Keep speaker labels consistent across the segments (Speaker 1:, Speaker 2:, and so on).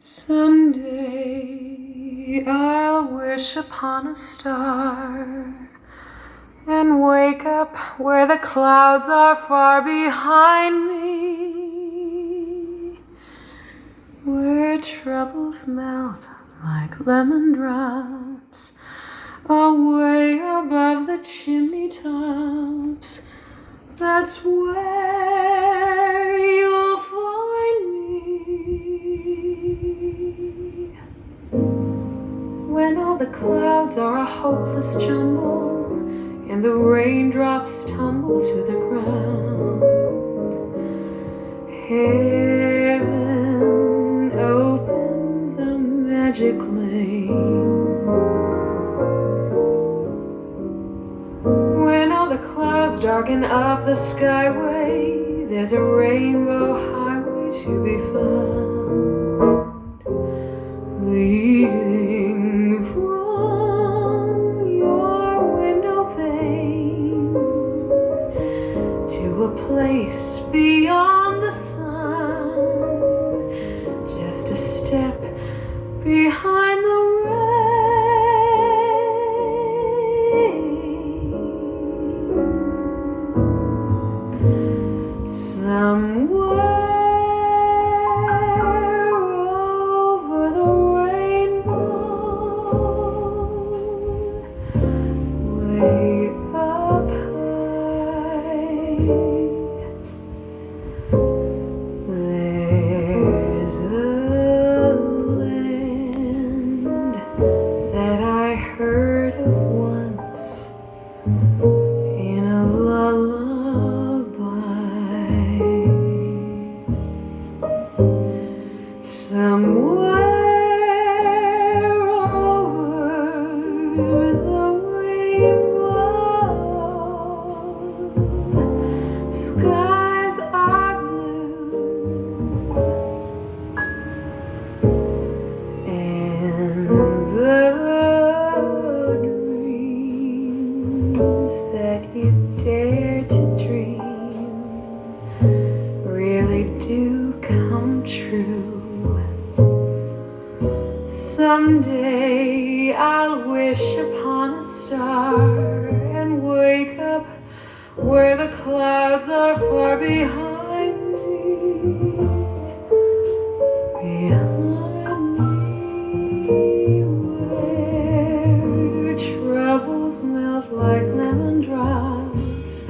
Speaker 1: Someday I'll wish upon a star and wake up where the clouds are far behind me, where troubles melt like lemon drops away above the chimney tops. That's where you'll find me, when all the clouds are a hopeless jumble and the raindrops tumble to the ground. Heaven opens a magic lane, when all the clouds darken up the skyway. There's a rainbow highway to be found, leading from your window pane to a place beyond the sun, just a step behind the rain. Somewhere over the rainbow, way up high, there's a land that I heard of once in a lullaby. Somewhere over the rainbow, skies are blue, and the dreams that you dare to dream really do come true. Someday I'll wish upon a star and wake up where the clouds are far behind me, where troubles melt like lemon drops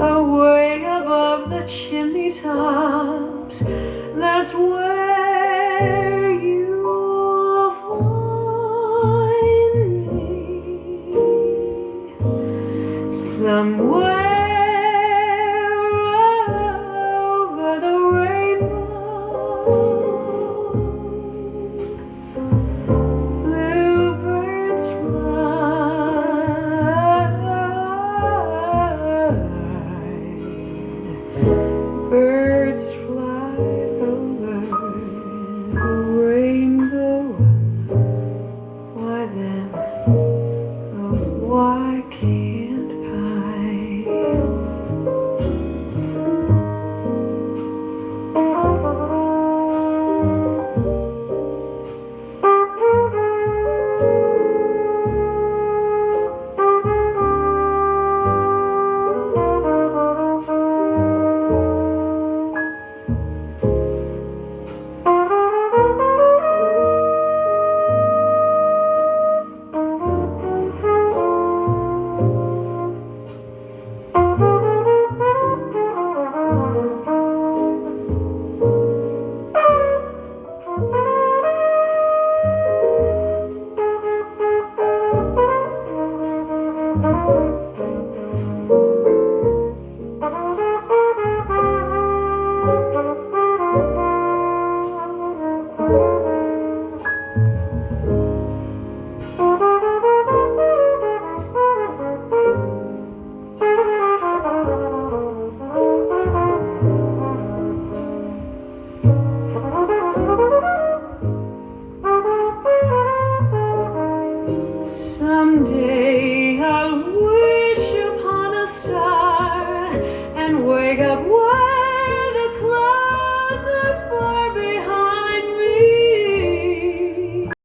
Speaker 1: away above the chimney tops. That's where you'll find me, somewhere over the rainbow. Bluebirds fly, birds fly over the rainbow. Why then, oh, why can't I?